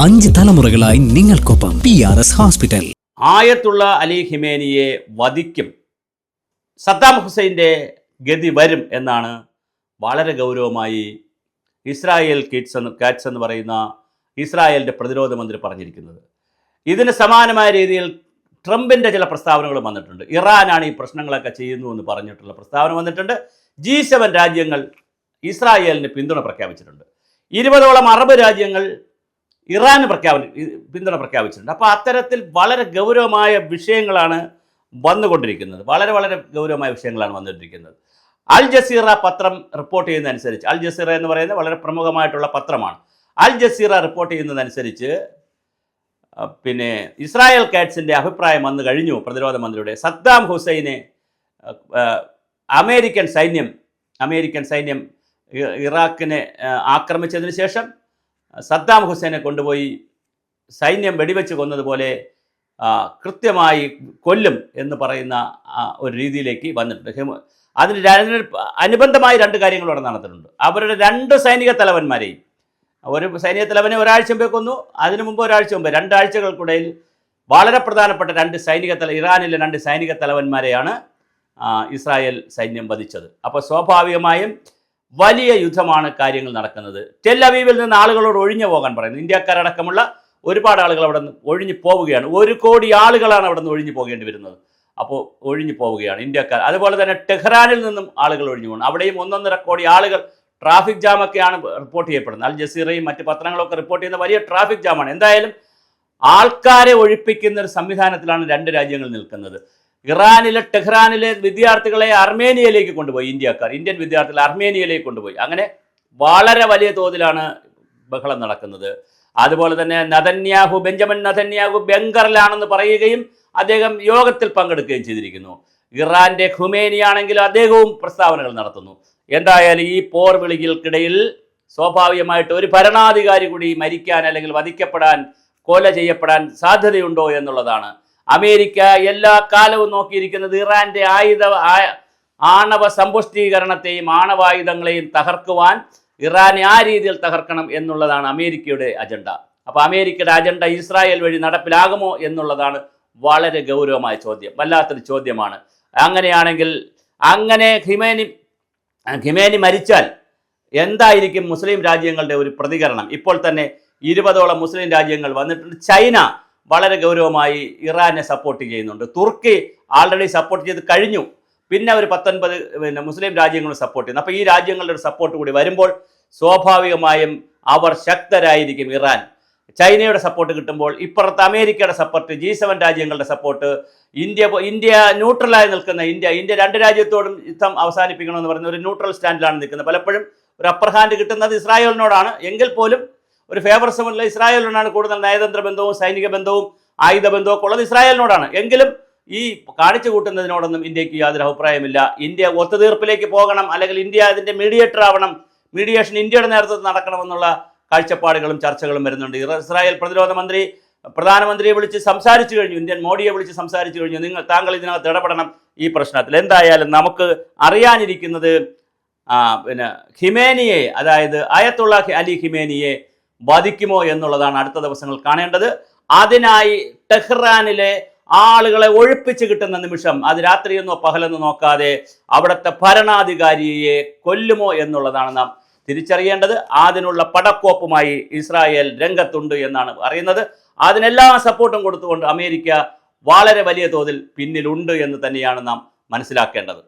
5 തലമുറകളായി നിങ്ങൾക്കൊപ്പം PRS hospital. ആയത്തുള്ള Ali ഖിമേനിയെ വധിക്കും, Saddam ഹുസൈൻ്റെ ഗതി വരും എന്നാണ് വളരെ ഗൗരവമായി ഇസ്രായേൽ കാറ്റ്സ് എന്ന് പറയുന്ന ഇസ്രായേലിൻ്റെ പ്രതിരോധ മന്ത്രി പറഞ്ഞിരിക്കുന്നത്. ഇതിന് സമാനമായ രീതിയിൽ ട്രംപിൻ്റെ ചില പ്രസ്താവനകളും വന്നിട്ടുണ്ട്. ഇറാനാണ് ഈ പ്രശ്നങ്ങളൊക്കെ ചെയ്യുന്നു എന്ന് പറഞ്ഞിട്ടുള്ള പ്രസ്താവന വന്നിട്ടുണ്ട്. G7 രാജ്യങ്ങൾ ഇസ്രായേലിന് പിന്തുണ പ്രഖ്യാപിച്ചിട്ടുണ്ട്. 20ഓളം അറബ് രാജ്യങ്ങൾ ഇറാന് പിന്തുണ പ്രഖ്യാപിച്ചിട്ടുണ്ട്. അപ്പോൾ അത്തരത്തിൽ വളരെ ഗൗരവമായ വിഷയങ്ങളാണ് വന്നുകൊണ്ടിരിക്കുന്നത്. വളരെ ഗൗരവമായ വിഷയങ്ങളാണ് വന്നുകൊണ്ടിരിക്കുന്നത്. അൽ ജസീറ പത്രം റിപ്പോർട്ട് ചെയ്യുന്നതനുസരിച്ച്, അൽ ജസീറ എന്ന് പറയുന്നത് വളരെ പ്രമുഖമായിട്ടുള്ള പത്രമാണ്. അൽ ജസീറ റിപ്പോർട്ട് ചെയ്യുന്നതനുസരിച്ച് ഇസ്രായേൽ കാറ്റ്സിൻ്റെ അഭിപ്രായം വന്നു കഴിഞ്ഞു. പ്രതിരോധ മന്ത്രിയുടെ സദ്ദാം ഹുസൈനെ അമേരിക്കൻ സൈന്യം ഇറാഖിനെ ആക്രമിച്ചതിന് ശേഷം സദ്ദാം ഹുസൈനെ കൊണ്ടുപോയി സൈന്യം വെടിവെച്ച് കൊന്നതുപോലെ കൃത്യമായി കൊല്ലും എന്ന് പറയുന്ന ഒരു രീതിയിലേക്ക് വന്നിട്ടുണ്ട്. അതിന് അനുബന്ധമായി 2 കാര്യങ്ങൾ ഇവിടെ നടന്നിട്ടുണ്ട്. അവരുടെ 2 സൈനിക തലവന്മാരെയും, ഒരു സൈനിക തലവനെ ഒരാഴ്ച മുമ്പേ കൊന്നു, അതിനു മുമ്പ് ഒരാഴ്ച മുമ്പ് 2 ആഴ്ചകൾക്കിടയിൽ വളരെ പ്രധാനപ്പെട്ട ഇറാനിലെ 2 സൈനിക തലവന്മാരെയാണ് ഇസ്രായേൽ സൈന്യം വധിച്ചത്. അപ്പോൾ സ്വാഭാവികമായും വലിയ യുദ്ധമാണ് കാര്യങ്ങൾ നടക്കുന്നത്. ടെൽ അവീവിൽ നിന്ന് ആളുകളോട് ഒഴിഞ്ഞു പോകാൻ പറയുന്നു. ഇന്ത്യക്കാരടക്കമുള്ള ഒരുപാട് ആളുകൾ അവിടെ നിന്ന് ഒഴിഞ്ഞു പോവുകയാണ്. 1 കോടി ആളുകളാണ് അവിടെ നിന്ന് ഒഴിഞ്ഞു പോകേണ്ടി വരുന്നത്. അപ്പോൾ ഒഴിഞ്ഞു പോവുകയാണ് ഇന്ത്യക്കാർ. അതുപോലെ തന്നെ ടെഹ്റാനിൽ നിന്നും ആളുകൾ ഒഴിഞ്ഞു പോകണം. അവിടെയും 1.5 കോടി ആളുകൾ. ട്രാഫിക് ജാമൊക്കെയാണ് റിപ്പോർട്ട് ചെയ്യപ്പെടുന്നത്. അൽ ജസീറയും മറ്റ് പത്രങ്ങളൊക്കെ റിപ്പോർട്ട് ചെയ്യുന്ന വലിയ ട്രാഫിക് ജാമാണ്. എന്തായാലും ആൾക്കാരെ ഒഴിപ്പിക്കുന്ന ഒരു സംവിധാനത്തിലാണ് 2 രാജ്യങ്ങൾ നിൽക്കുന്നത്. ടെഹ്റാനിലെ വിദ്യാർത്ഥികളെ അർമേനിയയിലേക്ക് കൊണ്ടുപോയി ഇന്ത്യൻ വിദ്യാർത്ഥികളെ അർമേനിയയിലേക്ക് കൊണ്ടുപോയി. അങ്ങനെ വളരെ വലിയ തോതിലാണ് ബഹളം നടക്കുന്നത്. അതുപോലെ തന്നെ ബെഞ്ചമിൻ നെതന്യാഹു ബംഗറിലാണെന്ന് പറയുകയും അദ്ദേഹം യോഗത്തിൽ പങ്കെടുക്കുകയും ചെയ്തിരിക്കുന്നു. ഇറാന്റെ ഖുമേനിയാണെങ്കിൽ അദ്ദേഹവും പ്രസ്താവനകൾ നടത്തുന്നു. എന്തായാലും ഈ പോർ വിളികൾക്കിടയിൽ സ്വാഭാവികമായിട്ട് ഒരു ഭരണാധികാരി കൂടി മരിക്കാൻ അല്ലെങ്കിൽ വധിക്കപ്പെടാൻ, കൊല ചെയ്യപ്പെടാൻ സാധ്യതയുണ്ടോ എന്നുള്ളതാണ്. അമേരിക്ക എല്ലാ കാലവും നോക്കിയിരിക്കുന്നത് ഇറാന്റെ ആണവ സമ്പുഷ്ടീകരണത്തെയും ആണവായുധങ്ങളെയും തകർക്കുവാൻ, ഇറാനെ ആ രീതിയിൽ തകർക്കണം എന്നുള്ളതാണ് അമേരിക്കയുടെ അജണ്ട. അപ്പോൾ അമേരിക്കയുടെ അജണ്ട ഇസ്രായേൽ വഴി നടപ്പിലാകുമോ എന്നുള്ളതാണ് വളരെ ഗൗരവമായ ചോദ്യം, വല്ലാത്തൊരു ചോദ്യമാണ്. അങ്ങനെയാണെങ്കിൽ അങ്ങനെ ഖിമേനി മരിച്ചാൽ എന്തായിരിക്കും മുസ്ലിം രാജ്യങ്ങളുടെ ഒരു പ്രതികരണം? ഇപ്പോൾ തന്നെ 20ഓളം മുസ്ലിം രാജ്യങ്ങൾ വന്നിട്ടുണ്ട്. ചൈന വളരെ ഗൗരവമായി ഇറാനെ സപ്പോർട്ട് ചെയ്യുന്നുണ്ട്. തുർക്കി ആൾറെഡി സപ്പോർട്ട് ചെയ്ത് കഴിഞ്ഞു. പിന്നെ ഒരു 19 മുസ്ലിം രാജ്യങ്ങളും സപ്പോർട്ട് ചെയ്യുന്നു. അപ്പോൾ ഈ രാജ്യങ്ങളുടെ ഒരു സപ്പോർട്ട് കൂടി വരുമ്പോൾ സ്വാഭാവികമായും അവർ ശക്തരായിരിക്കും. ഇറാൻ ചൈനയുടെ സപ്പോർട്ട് കിട്ടുമ്പോൾ ഇപ്പുറത്ത് അമേരിക്കയുടെ സപ്പോർട്ട്, G7 രാജ്യങ്ങളുടെ സപ്പോർട്ട്, ഇന്ത്യ ന്യൂട്രലായി നിൽക്കുന്ന ഇന്ത്യ 2 രാജ്യത്തോടും യുദ്ധം അവസാനിപ്പിക്കണമെന്ന് പറയുന്ന ഒരു ന്യൂട്രൽ സ്റ്റാൻഡിലാണ് നിൽക്കുന്നത്. പലപ്പോഴും ഒരു അപ്പർ ഹാൻഡ് കിട്ടുന്നത് ഇസ്രായേലിനോടാണ്. എങ്കിൽ പോലും ഒരു ഫേവറിസമുള്ള ഇസ്രായേലിനോടാണ് കൂടുതൽ നയതന്ത്ര ബന്ധവും സൈനിക ബന്ധവും ആയുധ ബന്ധവും ഒക്കെ ഉള്ളത് ഇസ്രായേലിനോടാണ്. എങ്കിലും ഈ കാണിച്ചു കൂട്ടുന്നതിനോടൊന്നും ഇന്ത്യക്ക് യാതൊരു അഭിപ്രായമില്ല. ഇന്ത്യ ഒത്തുതീർപ്പിലേക്ക് പോകണം, അല്ലെങ്കിൽ ഇന്ത്യ അതിൻ്റെ മീഡിയേറ്റർ ആവണം, മീഡിയേഷൻ ഇന്ത്യയുടെ നേതൃത്വത്തിൽ നടക്കണമെന്നുള്ള കാഴ്ചപ്പാടുകളും ചർച്ചകളും വരുന്നുണ്ട്. ഇസ്രായേൽ പ്രധാനമന്ത്രിയെ വിളിച്ച് സംസാരിച്ചു കഴിഞ്ഞു, ഇന്ത്യൻ മോഡിയെ വിളിച്ച് സംസാരിച്ചു കഴിഞ്ഞു. താങ്കൾ ഇതിനകത്ത് ഇടപെടണം ഈ പ്രശ്നത്തിൽ. എന്തായാലും നമുക്ക് അറിയാനിരിക്കുന്നത് ഖിമേനിയെ, അതായത് ആയത്തുള്ള അലി ഖിമേനിയെ വധിക്കുമോ എന്നുള്ളതാണ് അടുത്ത ദിവസങ്ങൾ കാണേണ്ടത്. അതിനായി ടെഹ്റാനിലെ ആളുകളെ ഒഴിപ്പിച്ച് കിട്ടുന്ന നിമിഷം, അത് രാത്രിയെന്നോ പകലെന്നോ നോക്കാതെ അവിടുത്തെ ഭരണാധികാരിയെ കൊല്ലുമോ എന്നുള്ളതാണ് നാം തിരിച്ചറിയേണ്ടത്. അതിനുള്ള പടക്കോപ്പുമായി ഇസ്രായേൽ രംഗത്തുണ്ട് എന്നാണ് അറിയുന്നത്. അതിനെല്ലാ സപ്പോർട്ടും കൊടുത്തുകൊണ്ട് അമേരിക്ക വളരെ വലിയ തോതിൽ പിന്നിലുണ്ട് എന്ന് തന്നെയാണ് നാം മനസ്സിലാക്കേണ്ടത്.